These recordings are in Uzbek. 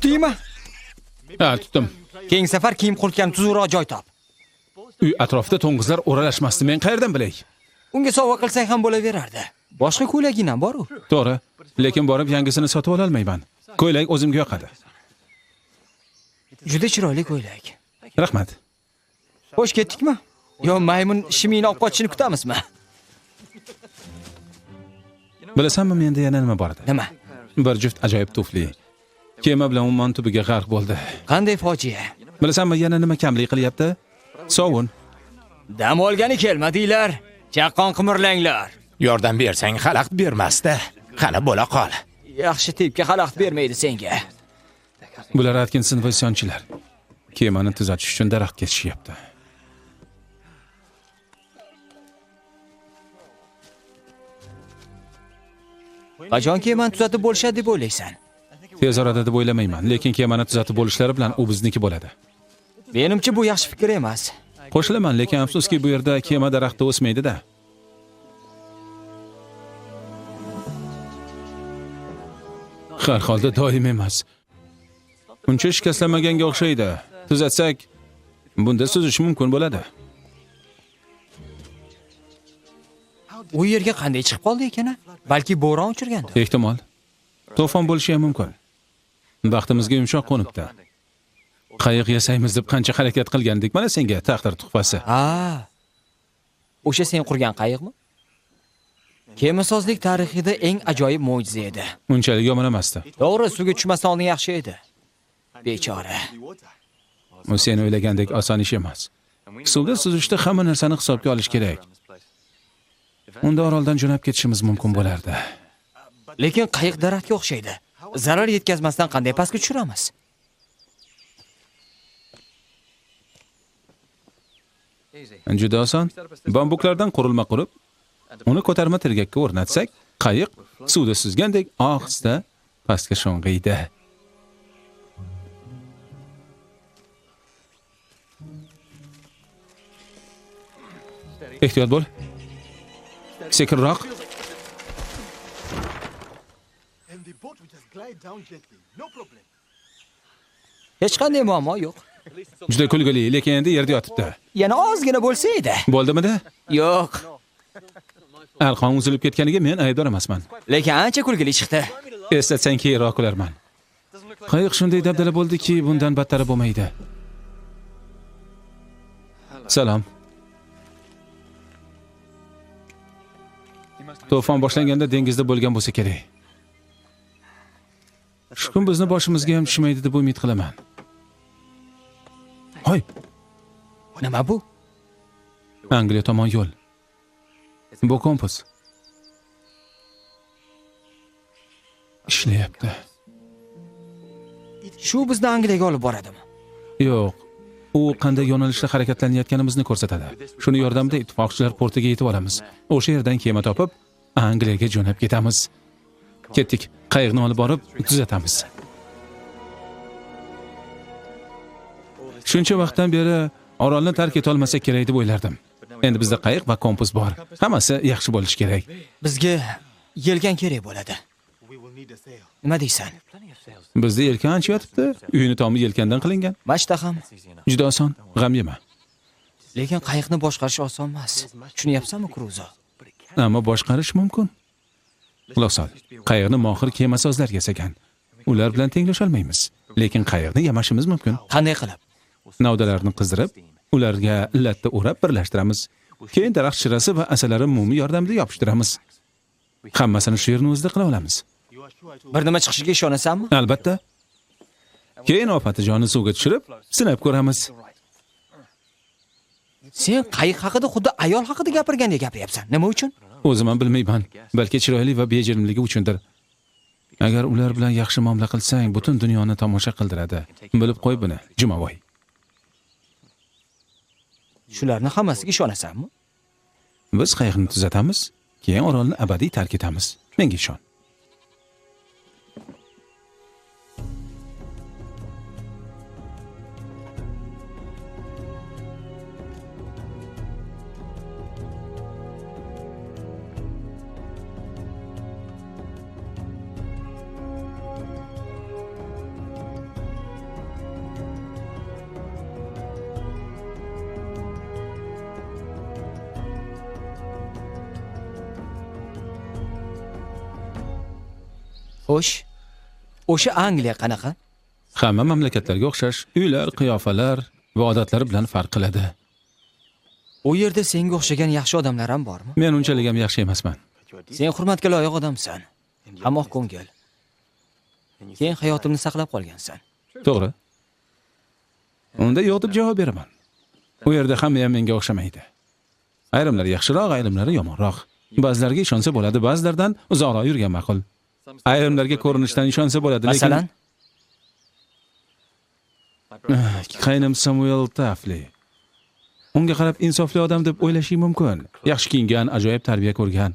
Tutdingmi? Ha, tutdim. Keyingi safar kiyim qulkan tuzukroq joy top. Uy atrofida to'ng'izlar o'ralashmasdi. Men qayerdan bilay? Unga sovg'a qilsang ham bo'laverardi. Boshqa ko'ylaging ham bor-ku. To'g'ri, lekin borib yangisini sotib ola olmayman. Ko'ylak o'zimga yoqadi. Juda chiroyli ko'ylak. Rahmat. Xo'sh, ketdikmi? Yo, maymun shimingni olib qochishini kutamizmi? Bilasanmi, menda yana nima bor edi? Nima? Bir juft ajoyib tufli. Kema bilan umman tubiga g'arq bo'ldi. Qanday fojia? Bilasanmi, yana nima kamlik qilyapti? Sovun. Dam olgani kelmadinglar. Chaqqon qimirlanglar. Yordam bersang xalaqit bermasdi. Qani bo'la qol. Yaxshi tipga xalaqit bermaydi senga. Bular Atkinson va isyonchilar. Kemani tuzatish uchun daraxt kesishyapti. Qachon kemani tuzatib bo'lishadi deb o'ylaysan? Tez orada deb o'ylamayman, lekin kemani tuzatib bo'lishlari bilan u bizniki bo'ladi. Menimcha bu yaxshi fikr emas. Qo'shilaman, lekin afsuski bu yerda kema daraxti o'smaydi-da. Har holda doim emas. Uncha shikastlanmaganga o'xshaydi. Tuzatsak, bunda suzish mumkin bo'ladi. U yerga qanday chiqib qoldi ekan? Balki bo'ron uchirgandir. Ehtimol. To'fon bo'lishi ham mumkin. Baxtimizga yumshoq qo'nibdi. Qayiq yasaymiz deb qancha harakat qilgandik, mana senga taqdir tuhfasi. Ha. O'sha sen qurgan qayiqmi? Kemasozlik tarixida eng ajoyib mo'jiza edi. Unchalik yomon emasdi. To'g'ri, suvga tushmasdan oldin yaxshi edi. Bechora. U sen o'ylagandek oson ish emas. Suvda suzishda hamma narsani hisobga olish kerak. Unda oroldan jo'nab ketishimiz mumkin bo'lardi. Lekin qayiq daraxtga o'xshaydi. Zarar yetkazmasdan qanday pastga tushiramiz? Juda oson. Bambuklardan qurilma qurib, uni ko'tarma tirgakka o'rnatsak, qayiq suvda suzgandek ohista pastga sho'ng'iydi. Ehtiyot bo'l. Sekinroq. Hech qanday muammo yo'q. Juda kulgili, lekin endi yerda yotibdi. Yana ozgina bo'lsa edi. Bo'ldimi-da? Yo'q. Arqon uzilib ketganiga men aybdor emasman. Lekin ancha kulgili chiqdi. Eslatsang keyinroq kularman. Qayiq shunday dabdala bo'ldiki, bundan battari bo'lmaydi. Salom. To'fon boshlanganda dengizda bo'lgan bo'lsa kerak. Shu kun bizni boshimizga ham tushmaydi deb umid qilaman. Hoy. Nima bu? Angliya tomon yo'l. Bu kompas. Ishlayapti. Shu bizni Angliyaga olib boradimi? Yo'q. U qanday yo'nalishda harakatlanayotganimizni ko'rsatadi. Shuni yordamida ittifoqchilar portiga yetib olamiz. O'sha yerdan kema topib, Angliyaga jo'nab ketamiz. Ketdik. Qayiqni olib borib tuzatamiz. Shuncha vaqtdan beri orolni tark eta olmasak kerak deb o'ylardim. Endi bizda qayiq va kompas bor. Hammasi yaxshi bo'lishi kerak. Bizga yelkan kerak bo'ladi. Nima deysan? Bizda yelkan ancha yotibdi. Uyini tomi yelkandan qilingan. Mashta ham. Juda oson, g'am yema. Lekin qayiqni boshqarish oson emas. Tushunyapsanmi, Kruzo? Ammo boshqarish mumkin. Quloq sol. Qayiqni mohir kemasozlar yasagan. Ular bilan tenglasha olmaymiz. Lekin qayiqni yamashimiz mumkin. Qanday qilib? Navdalarni qizdirib, ularga latta o'rab birlashtiramiz. Keyin daraxt shirasi va asalari mumi yordamida yopishtiramiz. Hammasini shu yerning o'zida qila olamiz. Bir nima chiqishiga ishonasanmi? Albatta. Keyin opatijonni suvga tushirib, sinab ko'ramiz. Sen qayiq haqida xuddi ayol haqida gapirgandek gapiryapsan. Nima uchun? O'zim ham bilmayman. Balki chiroyli va bejirimligi uchundir. Agar ular bilan yaxshi muomala qilsang, butun dunyoni tomosha qildiradi. Bilib qo'y buni, Jumaboy. Shularni hammasiga ishonasanmi? Biz qayiqni tuzatamiz, keyin orolni abadiy tark etamiz. Menga ishon. Xo'sh. O'sha Angliya qanaqa? Hamma mamlakatlarga o'xshash uylar, qiyofalar va odatlari bilan farq qiladi. U yerda senga o'xshagan yaxshi odamlar ham bormi? Men unchalik ham yaxshi emasman. Sen hurmatga loyiq odamsan. Hamoq ko'ngil. Keyin hayotimni saqlab qolgansan. To'g'ri. Unda yo'q deb javob beraman. U yerda hamma ham menga o'xshamaydi. Ayrimlar yaxshiroq, ayrimlari yomonroq. Ba'zilariga ishonsa bo'ladi, ba'zilardan uzoqroq yurgan ma'qul. Ayrimlarga ko'rinishdan ishonsa bo'ladi, lekin Masalan, qaynam Samuel Tafli. Unga qarab insofli odam deb o'ylashing mumkin. Yaxshi kiyingan, ajoyib tarbiya ko'rgan.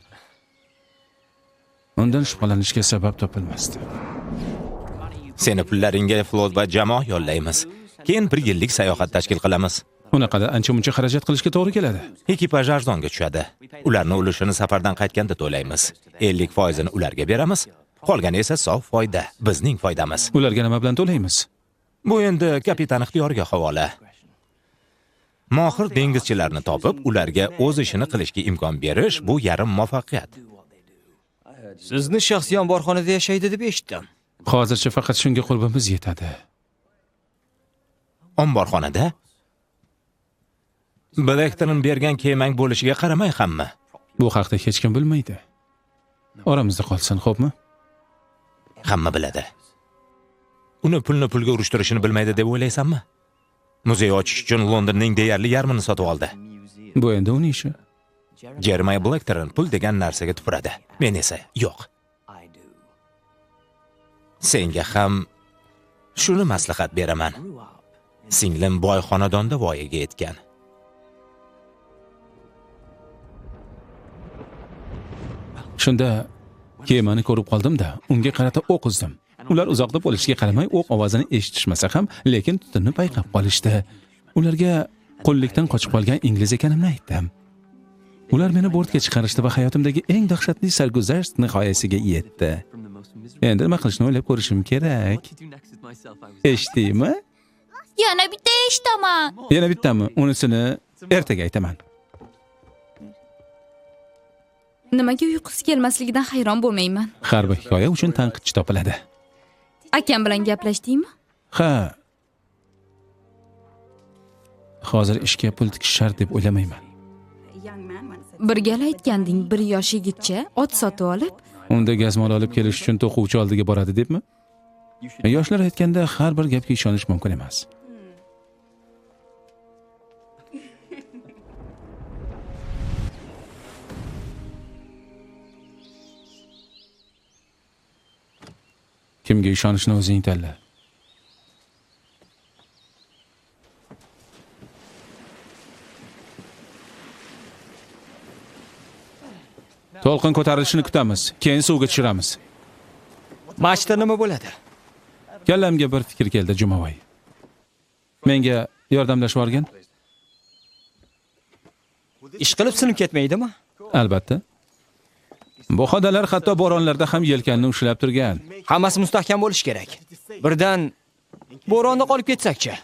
Undan shubhalanishga sabab topilmasdi. Seni pullaringga flot va jamoa yo'llaymiz. Keyin bir yillik sayohat tashkil qilamiz. Unaqada ancha-muncha xarajat qilishga to'g'ri keladi. Ekipaj arzonga tushadi. Ularni ulushini safardan qaytganda to'laymiz. 50% ularga beramiz. Qolgani esa sof foyda, bizning foydamiz. Ularga nima bilan to'laymiz? Bu endi kapitan ixtiyoriga havola. Mohir dengizchilarni topib, ularga o'z ishini qilishga imkon berish bu yarim muvaffaqiyat. sizni shaxsiy omborxonada yashaydi deb eshitdim. Hozircha faqat shunga qurbimiz yetadi. Omborxonada Blackton bergan kemang bo'lishiga qaramay hamma. Bu haqda hech kim bilmaydi. Oramizda qolsin, xo'pmi? Hamma biladi. Uni pulga urishtirishini bilmaydi deb o'ylaysanmi? Muzey ochish uchun Londonning deyarli yarmini sotib oldi. Bu endi uning ishi. Jeremy Blackton pul degan narsaga tupuradi. Men esa yo'q. Senga ham shuni maslahat beraman. Singlim boy xonadonda voyaga yetgan. Shunda kemani ko'rib qoldim-da, unga qarata o'q uzdim. Ular uzoqda bo'lishiga qaramay o'q ovozini eshitishmasa ham, lekin tutunni payqab qolishdi. Ularga qullikdan qochib qolgan ingliz ekanimni aytdim. Ular meni bortga chiqarishdi va hayotimdagi eng dahshatli sarguzasht nihoyasiga yetdi. Endi nima qilishni o'ylab ko'rishim kerak. Eshitdingmi? Yana bitta eshitaman. Yana bittami? Unisini ertaga aytaman. Nimaga uyqusi kelmasligidan hayron bo'lmayman. Har bir hikoya uchun tanqidchi topiladi. Akam bilan gaplashdingmi? Ha. Hozir ishga pul tikish shart deb o'ylamayman. Bir gal aytganding, bir yosh yigitcha ot sotib olib, Unda gazmol olib kelish uchun to'quvchi oldiga boradi debmi? Yoshlar aytganda har bir gapga ishonish mumkin emas. Kimga ishonishni o'zing tanla. To'lqin ko'tarilishini kutamiz, keyin suvga tushiramiz. Matchda nima bo'ladi? Kallamga bir fikr keldi, Jumovoy. Menga yordamlashib o'rgan? Ish qilib sinib ketmaydimi? Albatta. Bu xodalar hatto bo'ronlarda ham yelkanni ushlab turgan. Hammasi mustahkam bo'lish kerak. Birdan bo'ronda qolib ketsak-chi?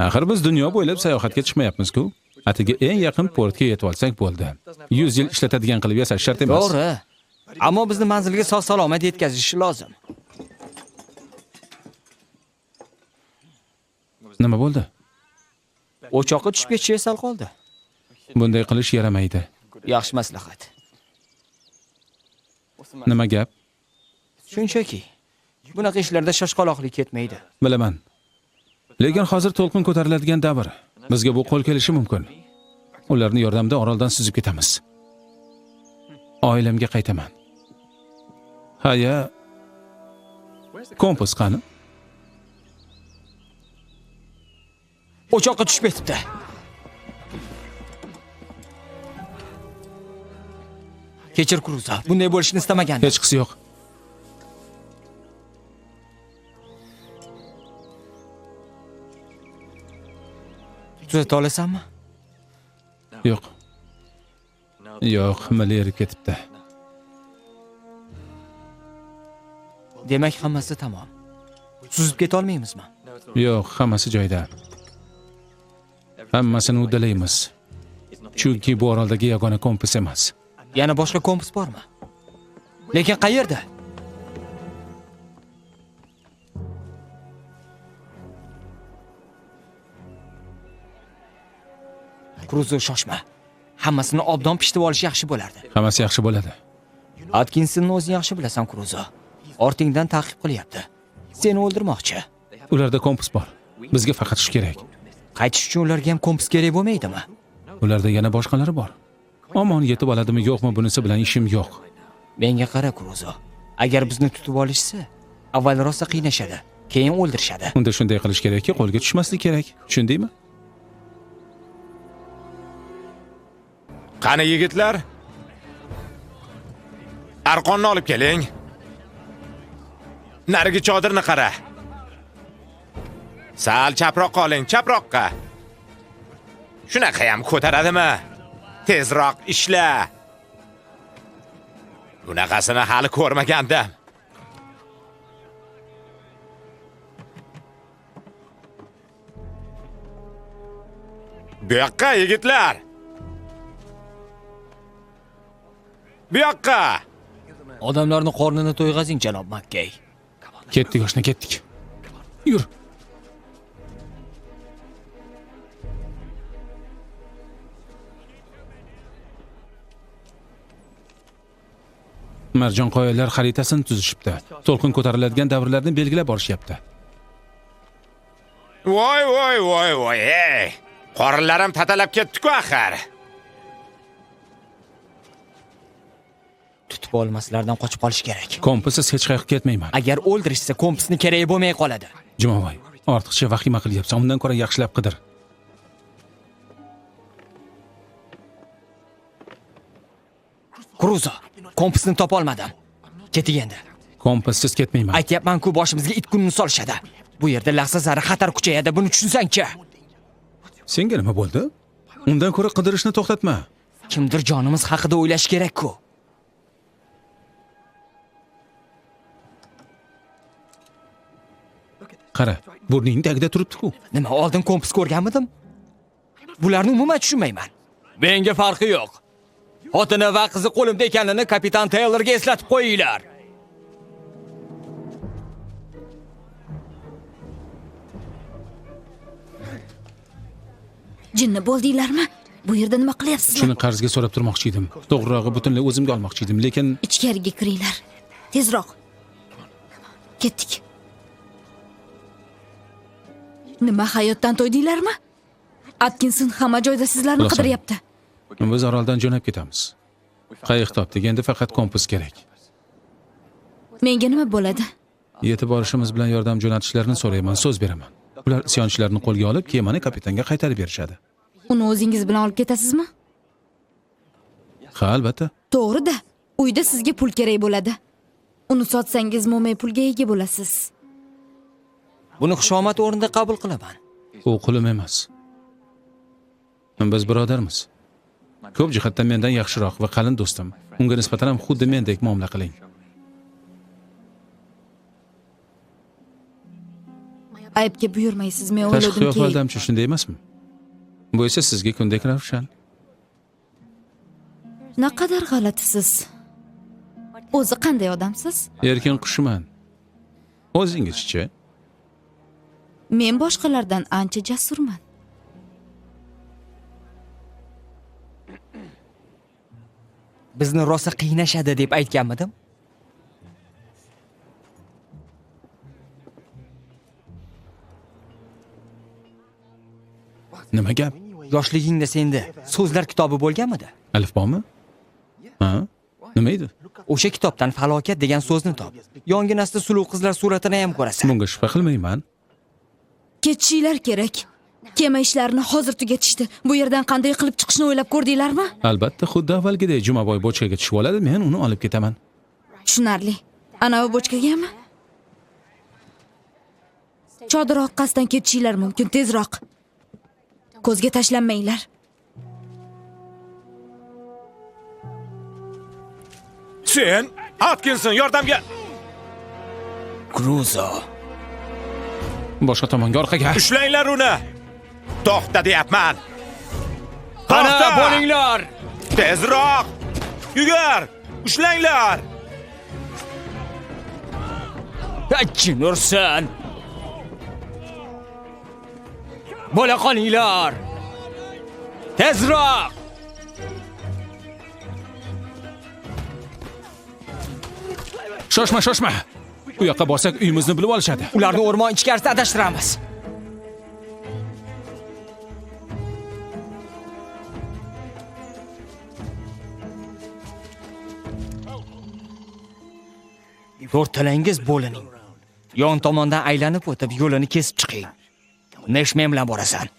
Axir biz dunyo bo'ylab sayohatga chiqmayapmiz-ku. Atigi eng yaqin portga yetib olsak bo'ldi. 100 yil ishlatadigan qilib yasash shart emas. To'g'ri. Ammo bizni manzilga sog'-salomat yetkazishi lozim. Nima bo'ldi? O'choqqa tushib ketishi sal qoldi. Bunday qilish yaramaydi. Yaxshi maslahat. Nima gap? Shunchaki bunaqa ishlarda shoshqaloqlik ketmaydi. Bilaman. Lekin hozir to'lqin ko'tariladigan davr. Bizga bu qo'l kelishi mumkin. Ularning yordamida oroldan suzib ketamiz. Oilamga qaytaman. Haya. Kompas qani? O'choqqa tushib ketibdi. Kechir, Kruza. Bunday bo'lishini istamagandim. Hech qisi yo'q. Tuzata olasanmi? Yo'q. Yo'q, himili erib ketibdi. Demak, hammasi tamom. Suzib keta olmaymizmi? Yo'q, hammasi joyida. Hammasini uddalaymiz. Chunki bu oroldagi yagona kompas emas. Yana boshqa kompas bormi? Lekin qayerda? Kruzo, shoshma. Hammasini obdon pishitib olish yaxshi bo'lardi. Hammasi yaxshi bo'ladi. Atkinsonni o'zing yaxshi bilasan, Kruzo. Ortingdan ta'qib qilyapti. Seni o'ldirmoqchi. Ularda kompas bor. Bizga faqat shu kerak. Qaytish uchun ularga ham kompas kerak bo'lmaydimi? Ularda yana boshqalari bor. Omon yetib oladimi, yo'qmi, bunisi bilan ishim yo'q. Menga qara, Kruzo. Agar bizni tutib olishsa, avval rosa qiynashadi, keyin o'ldirishadi. Unda shunday qilish kerakki, qo'lga tushmaslik kerak. Tushundingmi? Qani yigitlar? Arqonni olib keling. Narigi chodirni qara. Sal chaproqqa oling, chaproqqa. Shunaqa ham ko'taradimi? Tezroq ishla. Bunaqasini hali ko'rmagandim. Bu yoqqa yigitlar. Bu yoqqa. Odamlarni qornini to'yg'azing, janob Makkey. Ketdik, oshna, ketdik. Yur. Marjon qoyalar xaritasini tuzishibdi. To'lqin ko'tariladigan davrlarni belgilab borishyapti. Voy, ey. Qorinlarim tatalab ketdi-ku axir. Tutib olmaslardan qochib qolish kerak. Kompassiz hech qayerga ketmayman. Agar o'ldirishsa, kompasni kerak bo'lmay qoladi. Jumovoy, ortiqcha vahima qilyapsan. Undan ko'ra yaxshilab qidir. Kruzo, kompasni topa olmadim. Keting endi. Kompassiz ketmayman. Aytyapman-ku, boshimizga it kunini solishadi. Bu yerda lahza sari xatar kuchayadi, buni tushunsan-chi. Senga nima bo'ldi? Undan ko'ra qidirishni to'xtatma. Kimdir jonimiz haqida o'ylash kerak-ku. Qara, burning tagida turibdi-ku. Nima, oldin kompas ko'rganmidim? Bularni umuman tushunmayman. Menga farqi yo'q. Xotini va qizi qo'limda ekanini kapitan Taylorga eslatib qo'yinglar. Jinni bo'ldinglarmi? Bu yerda nima qilyapsizlar? Shuni qarzga so'rab turmoqchi edim. To'g'rirog'i butunlay o'zimga olmoqchi edim, lekin Ichkariga kiringlar. Tezroq. Ketdik. Nima, hayotdan to'ydinglarmi? Atkinson hamma joyda sizlarni Xulosa. qidiryapti. biz oroldan jo'nab ketamiz. Qayiq topdik, endi faqat kompas kerak. Menga nima bo'ladi? Yetib borishimiz bilan yordam jo'natishlarini so'rayman, so'z beraman. Ular isyonchilarni qo'lga olib, kemani kapitanga qaytarib berishadi. Uni o'zingiz bilan olib ketasizmi? Ha, albatta. To'g'ri-da. Uyda sizga pul kerak bo'ladi. Uni sotsangiz mo'may pulga ega bo'lasiz. Buni xushomat o'rnida qabul qilaman. U qulim emas. Biz birodarmiz. Ko'p jihatdan mendan yaxshiroq va qalin do'stim. Unga nisbatan ham xuddi mendek muomala qiling. Aybga buyurmaysiz. Men Tashqi o'yladimki, qiyofalardamchi shunday emasmi? Bu esa sizga kundek ravshan. naqadar g'alatisiz. O'zi qanday odamsiz? Erkin qushman. O'zingizchi? Men boshqalardan ancha jasurman. Bizni rosa qiynashadi deb aytganmidim? Nima gap? Yoshligingda senda so'zlar kitobi bo'lganmidi? Alifbomi? Ha? Nima edi? O'sha kitobdan falokat degan so'zni top. Yonginasida suluv qizlar suratini ham ko'rasan. Bunga shubha qilmayman. Ketishinglar kerak. Kema ishlarini hozir tugatishdi. Bu yerdan qanday qilib chiqishni o'ylab ko'rdinglarmi? Albatta, xuddi avvalgidek Jumaboy bochkaga tushib oladi, men uni olib ketaman. Tushunarli. Anavi bochkagami? Chodir orqasidan ketishinglar mumkin, tezroq. Ko'zga tashlanmanglar. Sen, Atkinson, yordamga. Kruzo. Boshqa tomonga orqaga. Ushlanglar uni. To'xta deyapman. Qana To'xta! bo'linglar. Tezroq! Yugur! Ushlanglar! Jin ursin. Bo'la qolinglar. Tezroq. Shoshma. U yoqqa borsak uyimizni bilib olishadi. Ularni o'rmon ichkarisida adashtiramiz. To'rtalangiz bo'lining. Yon tomondan aylanib o'tib yo'lini kesib chiqing. Nesh men bilan borasan.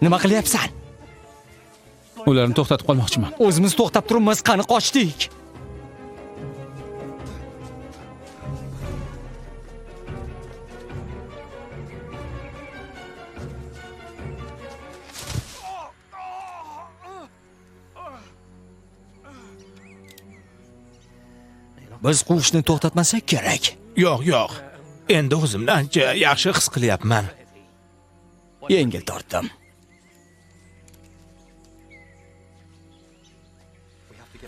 Nima qilyapsan? Ularni to'xtatib qolmoqchiman. O'zimiz to'xtab turibmiz, qani qochdik. Biz quvishni to'xtatmasak kerak. Yo'q. Endi o'zimni ancha yaxshi his qilyapman. Yengil tortdim.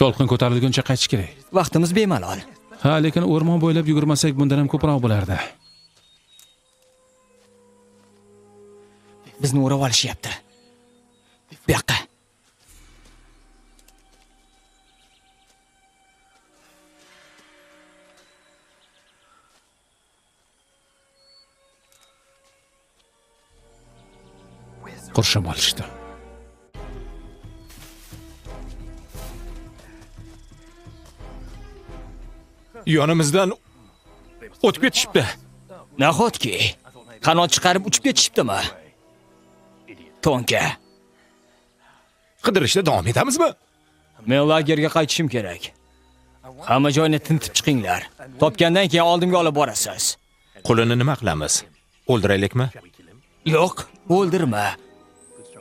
To'lqin ko'tarilguncha qaytish kerak. Vaqtimiz bemalol. Ha, lekin o'rmon bo'ylab yugurmasak bundan ham ko'proq bo'lardi. Bizni o'rab olishyapti. Bu yoqqa. Qurshab olishdi. Yonimizdan o'tib ketishibdi. Nahotki qanot chiqarib uchib ketishibdimi? Tonka. Qidirishda davom etamizmi? Men lagerga qaytishim kerak. Hamma joyni tintib chiqinglar. Topgandan keyin oldimga olib borasiz. Qo'lini nima qilamiz? O'ldiraylikmi? Yo'q, o'ldirma.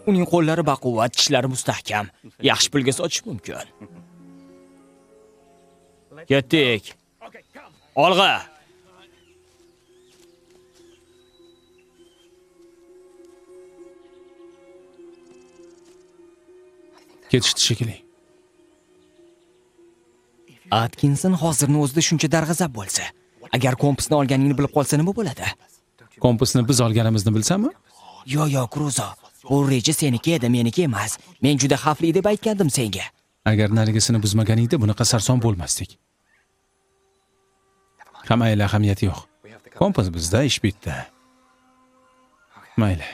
Uning qo'llari baquvvat, tishlari mustahkam. Yaxshi pulga sotish mumkin. Ketdik. Olg'a. Ketishdi shekilli. Atkinson hozirni o'zida shuncha darg'azab bo'lsa, agar kompasni olganingni bilib qolsa nima bo'ladi? Kompasni biz olganimizni bilsami? Yo'q, Kruzo. Bu reja seniki edi, meniki emas. Men juda xavfli deb aytgandim senga. Agar narigisini buzmaganingda bunaqa sarson bo'lmasdik. Mayli, ahamiyati yo'q. Kompas bizda, ish bitdi. Mayli.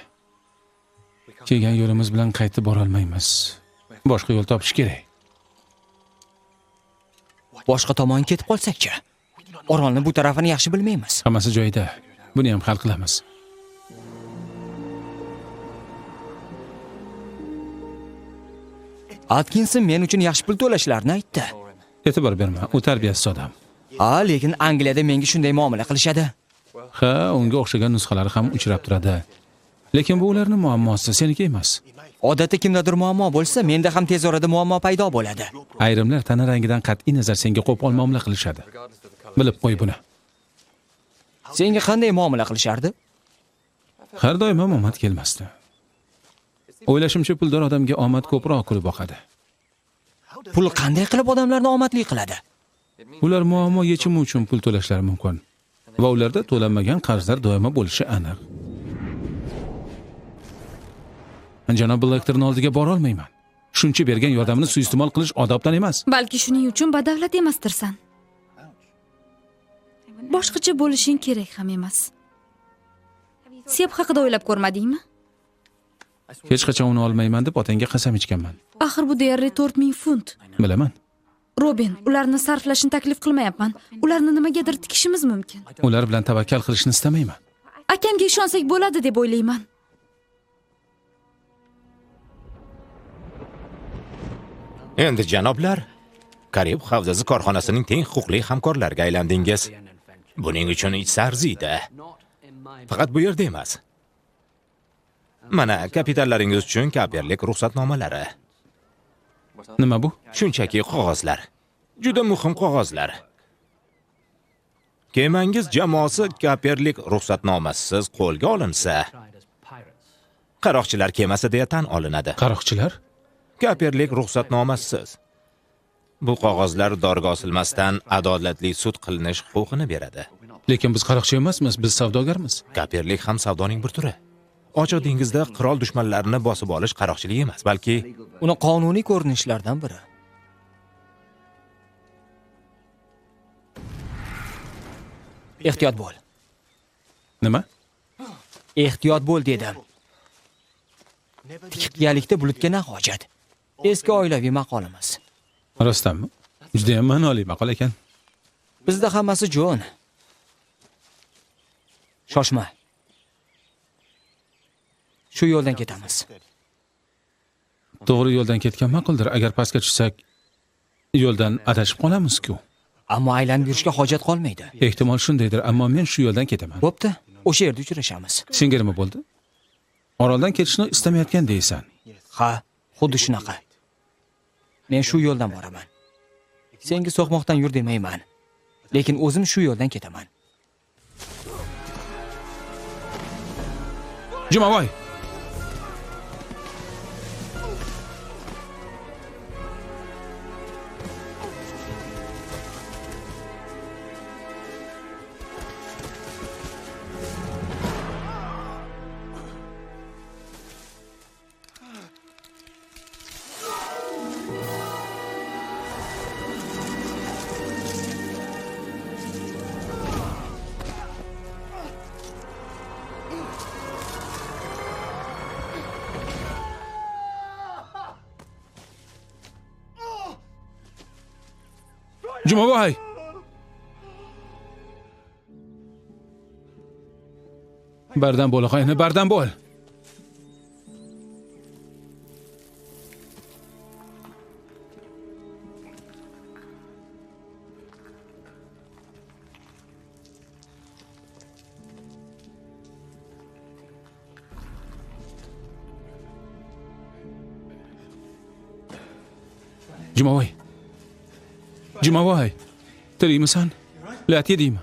Kelgan yo'limiz bilan qaytib bora olmaymiz. Boshqa yo'l topish kerak. Boshqa tomon ketib qolsak-chi? Orolni bu tarafini yaxshi bilmaymiz. Hammasi joyida. Buni ham hal qilamiz. Atkinson men uchun yaxshi pul to'lashlarini aytdi. E'tibor berma, u tarbiyasiz odam. Lekin Angliyada menga shunday muomala qilishadi. Ha, unga o'xshagan nusxalari ham uchrab turadi. Lekin bu ularning muammosi, seniki emas. Odatda kimdadir muammo bo'lsa, menda ham tez orada muammo paydo bo'ladi. Ayrimlar tana rangidan qat'iy nazar senga qo'pol muomala qilishadi. Bilib qo'y buni. Senga qanday muomala qilishardi? Har doim ham omad kelmasdi. O'ylashimcha puldor odamga omad ko'proq kulib boqadi. Pul qanday qilib odamlarni omadli qiladi? Ular muammo yechimi uchun pul to'lashlari mumkin va ularda to'lanmagan qarzlar doimo bo'lishi aniq. Janob Blacktorning oldiga bora olmayman. Shuncha bergan yordamini suiiste'mol qilish odobdan emas. Balki shuning uchun badavlat emasdirsan. Boshqacha bo'lishing kerak ham emas. Sep haqida o'ylab ko'rmadingmi? Hech qachon uni olmayman deb otangga qasam ichganman. Axir bu deyarli 4000 funt. Bilaman. Robin, ularni sarflashni taklif qilmayapman. Ularni nimagadir tikishimiz mumkin. Ular bilan tavakkal qilishni istamayman. Akamga ishonsak bo'ladi deb o'ylayman. Endi janoblar, Karib havzasi korxonasining teng huquqli hamkorlariga aylandingiz. Buning uchun ich arziydi. Faqat bu yerda emas. Mana kapitallaringiz uchun kaperlik ruxsatnomalari. Nima bu? Shunchaki qog'ozlar. Juda muhim qog'ozlar. Kemangiz jamoasi kaperlik ruxsatnomasisiz qo'lga olinsa, qaroqchilar kemasi deya tan olinadi. Qaroqchilar? Kaperlik ruxsatnomasisiz Bu qog'ozlar dorga osilmasdan adolatli sud qilinish huquqini beradi. Lekin biz qaroqchi emasmiz, biz savdogarmiz. Kapirlik ham savdoning bir turi. Ochiq dengizda qirol dushmanlarini bosib olish qaroqchilik emas, balki Uni qonuniy ko'rinishlardan biri. Ehtiyot bo'l. Nima? Ehtiyot bo'l dedim. Tikqiyalikda bulutga na hojat. Eski oilaviy maqolamiz. Rostdanmi? Juda ham ma'noli maqol ekan. Bizda hammasi jo'n. Shoshma. Shu yo'ldan ketamiz. To'g'ri yo'ldan ketgan ma'quldir. Agar pastga tushsak, yo'ldan adashib qolamiz-ku. Ammo aylanib yurishga hojat qolmaydi. Ehtimol shundaydir, ammo men shu yo'ldan ketaman. Bo'pti, o'sha yerda uchrashamiz. Senga nima bo'ldi? Oroldan ketishni istamayotgan deysan. Ha, xuddi shunaqa. Men shu yo'ldan boraman. Senga so'qmoqdan yur demayman. Lekin o'zim shu yo'ldan ketaman. Jumaboy. Jumaboy. Bardam bo'l, qo'yni, bardam bo'l. Jumaboy. Jumaboy. Tirikmisan? Lat yedingmi?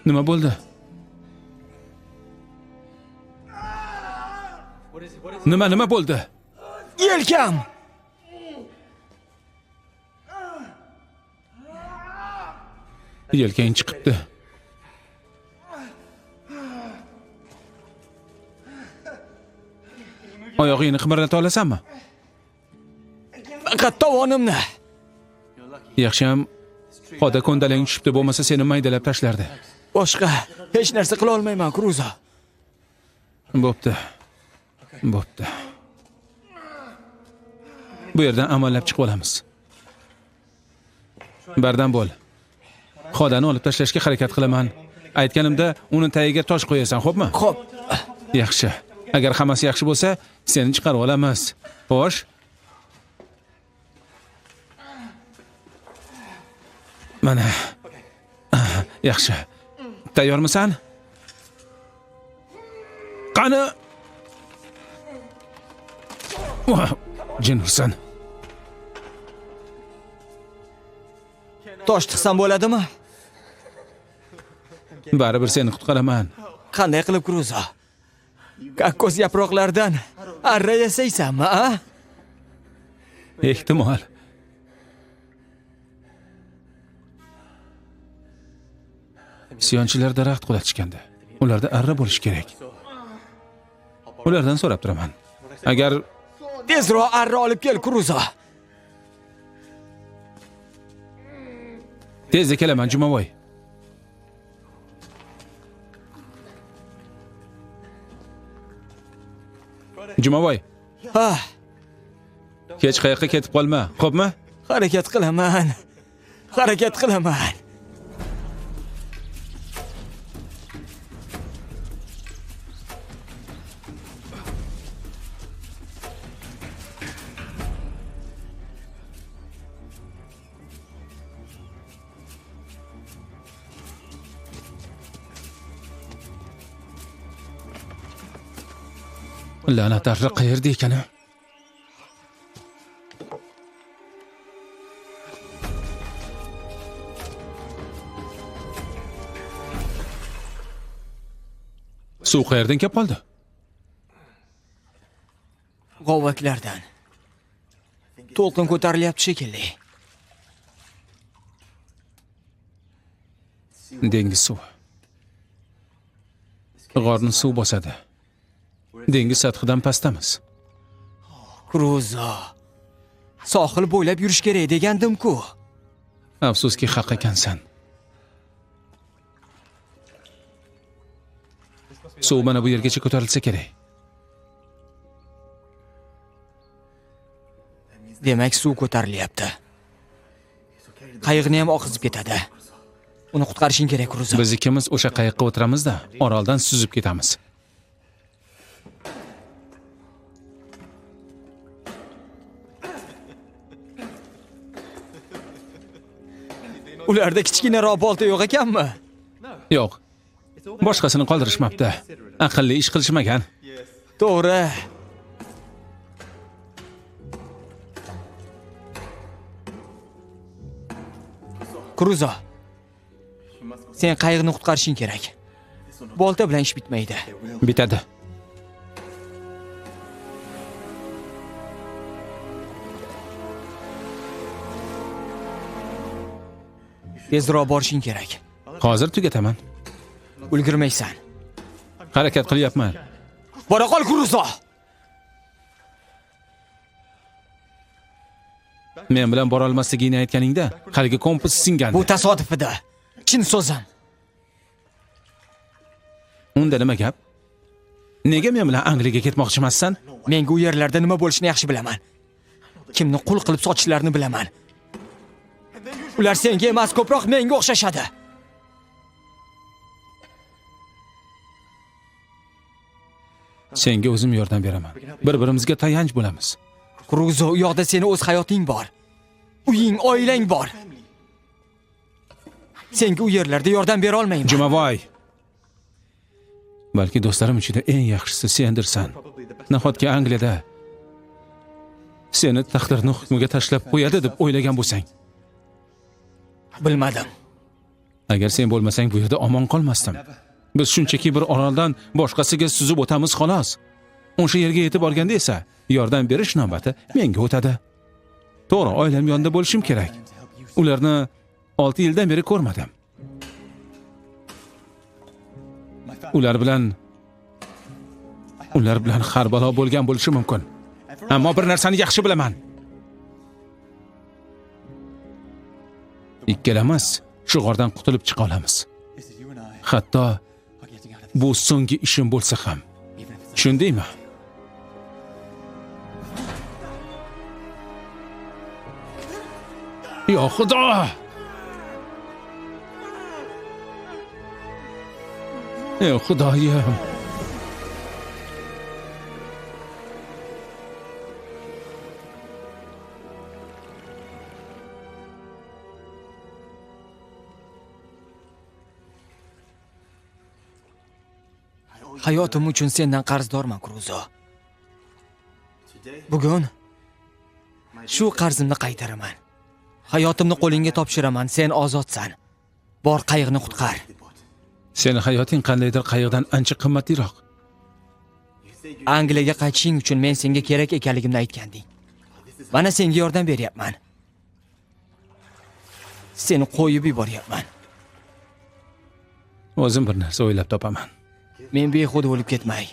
Nima bo'ldi? Nima bo'ldi? Yelkam. Yelkang chiqibdi. Oyog'ingni qimirlata olasanmi? Faqat tovonimni. Yaxshiyam xoda ko'ndalang tushibdi, bo'lmasa seni maydalab tashlardi. Boshqa hech narsa qila olmayman, Kruzo. Bo'pti. Bo'pti. Bu yerdan amallab chiqib olamiz. Bardam bo'l. Xodani olib tashlashga harakat qilaman. Aytganimda uni tagiga tosh qo'yasan, xo'pmi? Xo'p. Yaxshi. Agar hammasi yaxshi bo'lsa, seni chiqarib olamiz. Xo'sh? Mana. Yaxshi. Tayyormisan? Qani? Jinursan. Tosh tiqsam bo'ladimi? Baribir seni qutqaraman. Qanday qilib, Kruzo? Ko'z yaproqlardan arra yasaysanmi, a? Ehtimol. Isyonchilar daraxt qulatishganda, ularda arra bo'lish kerak. Ulardan so'rab turaman. Agar tezroq arra olib kel, Kruzo. tezda kelaman, Jumaboy. Jumaboy, Ha, hech qayoqqa ketib qolma, xo'pmi? harakat qilaman. Harakat qilaman. La'nat arra qayerda ekan? Suv qayerdan kelib qoldi? G'ovaklardan. To'lqin ko'tarilyapti shekilli. Dengiz suvi. G'orni suv bosadi. Dengiz sathidan pastamiz. Kruzo. Sohil bo'ylab yurish kerak degandim-ku. Afsuski haq ekansan. Suv mana bu yergacha ko'tarilsa kerak. Demak, suv ko'tarilyapti. Qayiqni ham oqizib ketadi. Uni qutqarishing kerak, Kruzo. Biz ikkimiz o'sha qayiqqa o'tiramizda, oroldan suzib ketamiz. Ularda kichkinaroq bolta yo'q ekanmi? Yo'q. Boshqasini qoldirishmabdi. Aqlli ish qilishmagan. To'g'ri. Kruzo. Sen qayiqni qutqarishing kerak. Bolta bilan ish bitmaydi. Bitadi. Tezroq borishing kerak. Hozir tugataman. Ulgurmaysan. Harakat qilyapman. Bora qol, Kruzo. Men bilan bora olmasligingni aytganingda, haligi kompas singandi. Bu tasodif edi. Chin so'zim. Unda nima gap? Nega men bilan Angliyaga ketmoqchi emassan? Menga u yerlarda nima bo'lishini yaxshi bilaman. Kimni qul qilib sotishlarini bilaman. Ular senga emas, ko'proq menga o'xshashadi. Senga o'zim yordam beraman. Bir-birimizga tayanch bo'lamiz. Kruzo, u yoqda seni o'z hayoting bor. Uying, oilang bor. Senga u yerlarda yordam bera olmayman. Jumavoy. Balki do'stlarim ichida eng yaxshisi sendirsan. Nahotki Angliyada seni taqdirning hukmiga tashlab qo'yadi deb o'ylagan bo'lsang. Bilmadim. Agar sen bo'lmasang bu yerda omon qolmasdim. Biz shunchaki bir oroldan boshqasiga suzib o'tamiz xolos. O'sha yerga yetib olganda esa yordam berish navbati menga o'tadi. To'g'ri, oilam yonida bo'lishim kerak. Ularni 6 yildan beri ko'rmadim. Ular bilan har balo bo'lgan bo'lishi mumkin. Ammo bir narsani yaxshi bilaman. Ikkalamiz shu g'ordan qutulib chiqa olamiz. Hatto bu so'nggi ishim bo'lsa ham. Tushundingmi? Yo Xudo! Ey Xudoyim! Hayotim uchun sendan qarzdorman, Kruzo. Bugun shu qarzimni qaytaraman. Hayotimni qo'lingga topshiraman, sen ozodsan. Bor, qayiqni qutqar. Seni hayoting qandaydir qayiqdan ancha qimmatliroq. Angliyaga qaytishing uchun men senga kerak ekanligimni aytganding. Mana senga yordam beryapman. Seni qo'yib yuboryapman. O'zim bir narsa o'ylab topaman. Men behuda bo'lib ketmay.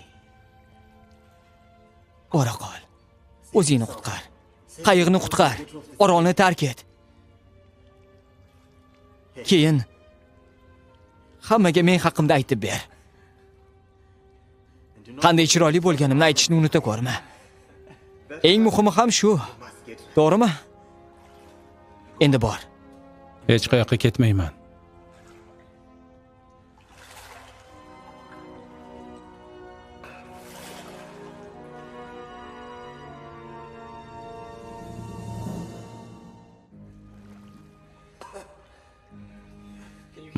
Bora qol. O'zingni qutqar. Qayiqni qutqar. Orolni tark et. Keyin hammaga men haqimda aytib ber. Qanday chiroyli bo'lganimni aytishni unuta ko'rma. Eng muhimi ham shu. To'g'rimi? Endi bor. Hech qayoqqa ketmayman.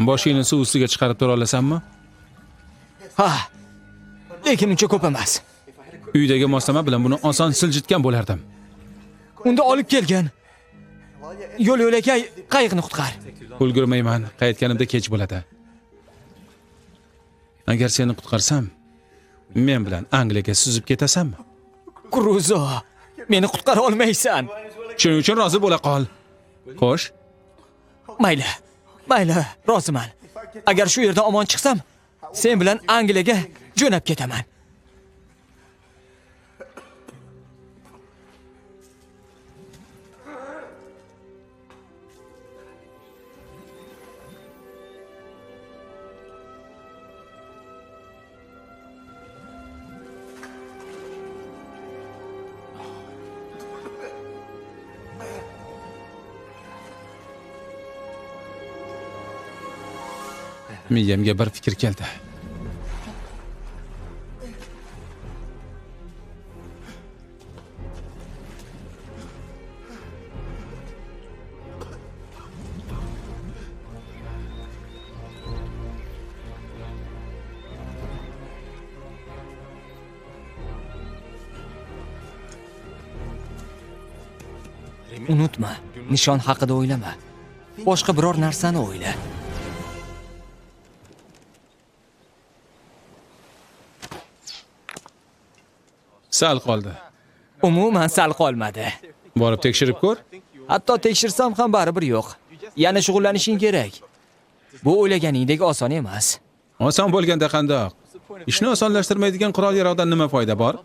Boshingni suv ustiga chiqarib tura olasanmi? Ha. Lekin uncha ko'p emas. Uydagi moslama bilan buni oson siljitgan bo'lardim. Unda olib kelgan. Yo'l-yo'lakay qayiqni qutqar. Ulgurmayman, qaytganimda kech bo'ladi. Agar seni qutqarsam, men bilan Angliyaga suzib ketasanmi? Kruzo, meni qutqara olmaysan. Shuning uchun rozi bo'la qol. Xo'sh, Mayli, mayli, roziman. Agar shu yerdan omon chiqsam, sen bilan Angliyaga jo'nab ketaman. miyamga bir fikr keldi. Unutma, nishon haqida o'ylama. Boshqa biror narsani o'yla. Sal qoldi. Umuman sal qolmadi. Borib tekshirib ko'r. Hatto tekshirsam ham baribir yo'q. Yana shug'ullanishing kerak. Bu o'ylaganingdek oson emas. Oson bo'lganda qandoq? Ishni osonlashtirmaydigan qurol-yarog'dan nima foyda bor?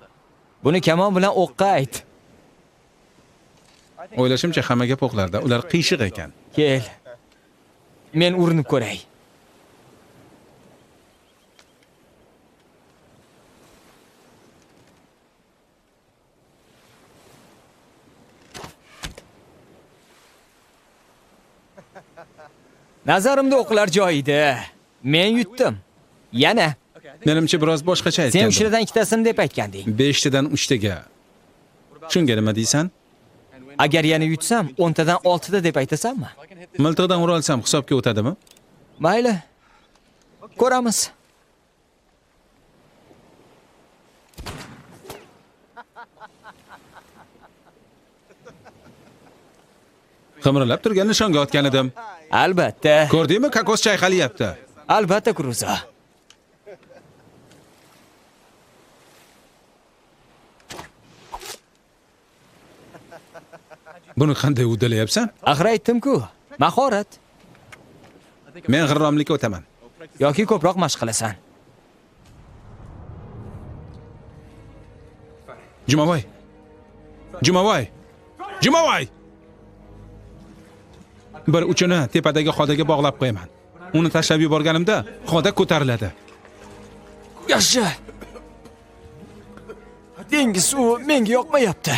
Buni kamon bilan o'qqa ayt. O'ylashimcha hamma gap o'qlarda, ular qiyshiq ekan. Kel. Men urinib ko'ray. Nazarimda o'qlar joyida. Men yutdim. Yana. Menimcha biroz boshqacha Sen aytgan. 3 tadan 2 tasini deb aytganding. 5 tadan 3 taga. Shunga nima deysan? Agar yana yutsam, 10 tadan 6 ta deb aytasanmi? Miltiqdan ura olsam hisobga o'tadimi? Mayli. Ko'ramiz. Qimirlab turgan nishonga otgan edim. Albatta. Ko'rdingmi, kokos chayqalyapti. Albatta, Kruzo. Buni qanday uddalayapsan? Axir aytdim-ku, mahorat Men g'irromlikka o'taman. yoki ko'proq mashq qilasan. Jumovoy. Jumovoy. Jumovoy. Bir uchini tepadagi xodaga bog'lab qo'yaman. Uni tashlab yuborganimda xoda ko'tariladi. Yaxshi. Dengiz suvi menga yoqmayapti.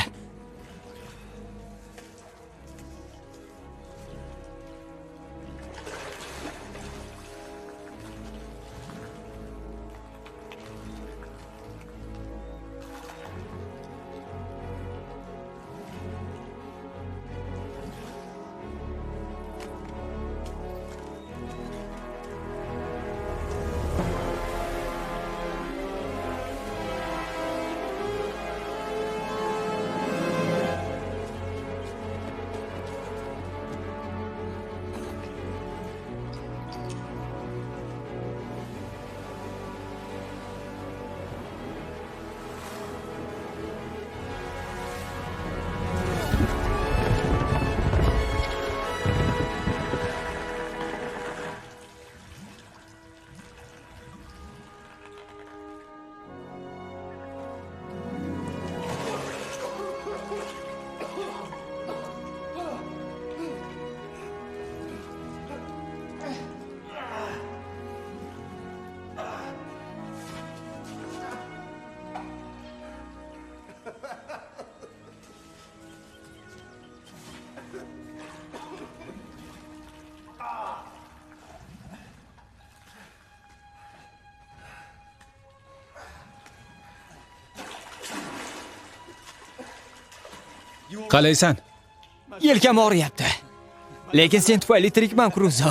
Qalaysan? Yelkam og'riyapti. Lekin sen tufayli tirikman, Kruzo.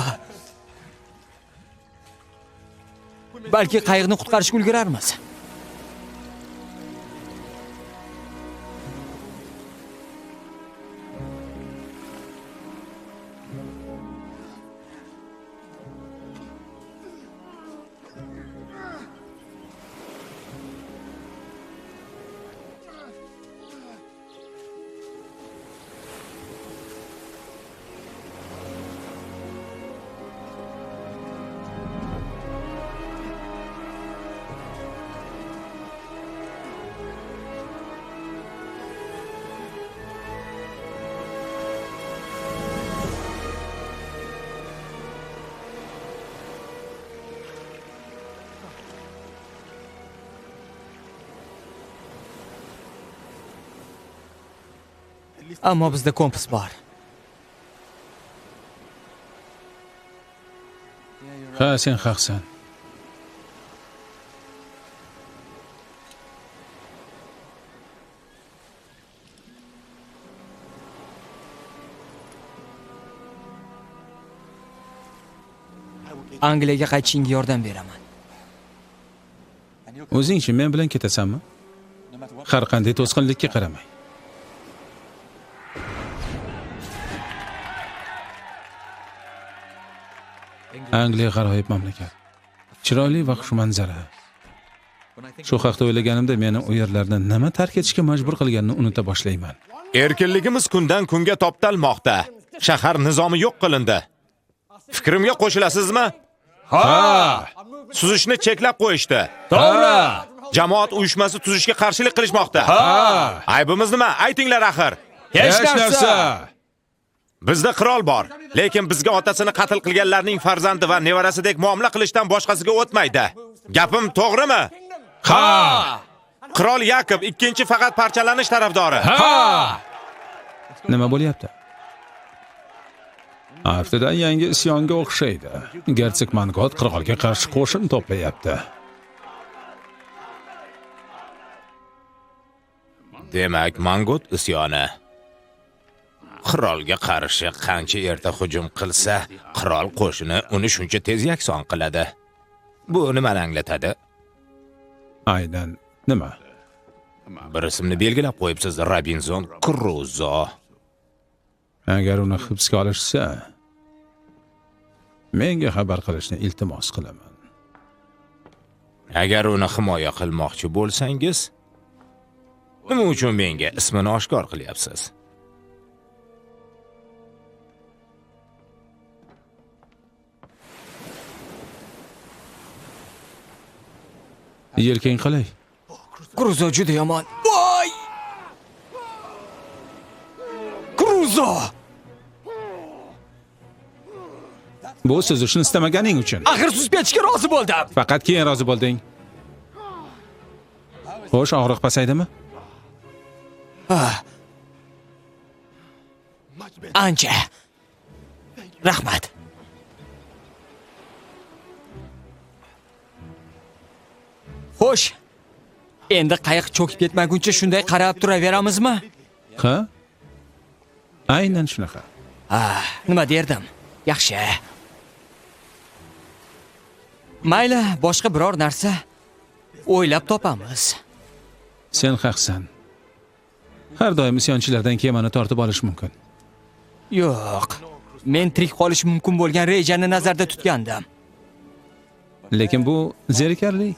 Balki qayiqni qutqarishga ulgurarmiz. Ammo bizda kompas bor. Ha, sen haqsan. Angliyaga qaytishingga yordam beraman. O'zingchi men bilan ketasanmi? Har qanday to'sqinlikka qaramay. Angliya g'aroyib mamlakat. Chiroyli va xush manzara. Shu haqda o'ylaganimda meni u yerlardan nima tark etishga majbur qilganini unuta boshlayman. Erkinligimiz kundan kunga toptalmoqda. Shahar nizomi yo'q qilindi. Fikrimga qo'shilasizmi? Ha! Suzishni cheklab qo'yishdi. To'g'ri. Jamoat uyushmasi tuzishga qarshilik qilishmoqda. Aybimiz nima? Aytinglar axir. Hech narsa. Bizda qirol bor, lekin bizga otasini qatl qilganlarning farzandi va nevarasidek muomala qilishdan boshqasiga o'tmaydi. Gapim to'g'rimi? Ha! Qirol Yakov ikkinchi faqat parchalanish tarafdori. Ha! Nima bo'lyapti? Aftidan yangi isyonga o'xshaydi. Gersik Mangod qirolga qarshi qo'shin to'playapti. Demak, Mangod isyoni. Qirolga qarshi qancha erta hujum qilsa, qirol qo'shini uni shuncha tez yakson qiladi. Bu nimani anglatadi? Aynan nima? Bir ismni belgilab qo'yibsiz, Robinson Cruzo. Agar uni hibsga olishsa, menga xabar qilishni iltimos qilaman. Agar uni himoya qilmoqchi bo'lsangiz, nima uchun menga ismini oshkor qilyapsiz? Yelkang qalay? Cruzo juda yomon. Voy! Cruzo! Bu siz uchun istamaganing uchun. Axir suzib ketishga rozi bo'ldim. Faqat keyin rozi bo'lding. Xo'sh, og'riq pasaydimi? Ancha. Rahmat. Xo'sh. Endi qayiq cho'kib ketmaguncha shunday qarab turaveramizmi? Ha? Aynan shunaqa. Nima derdim? Yaxshi. Mayli, boshqa biror narsa o'ylab topamiz. Sen haqsan. Har doim isyonchilardan kemani tortib olish mumkin. Yo'q. Men tirik qolish mumkin bo'lgan rejani nazarda tutgandim. Lekin bu zerikarli.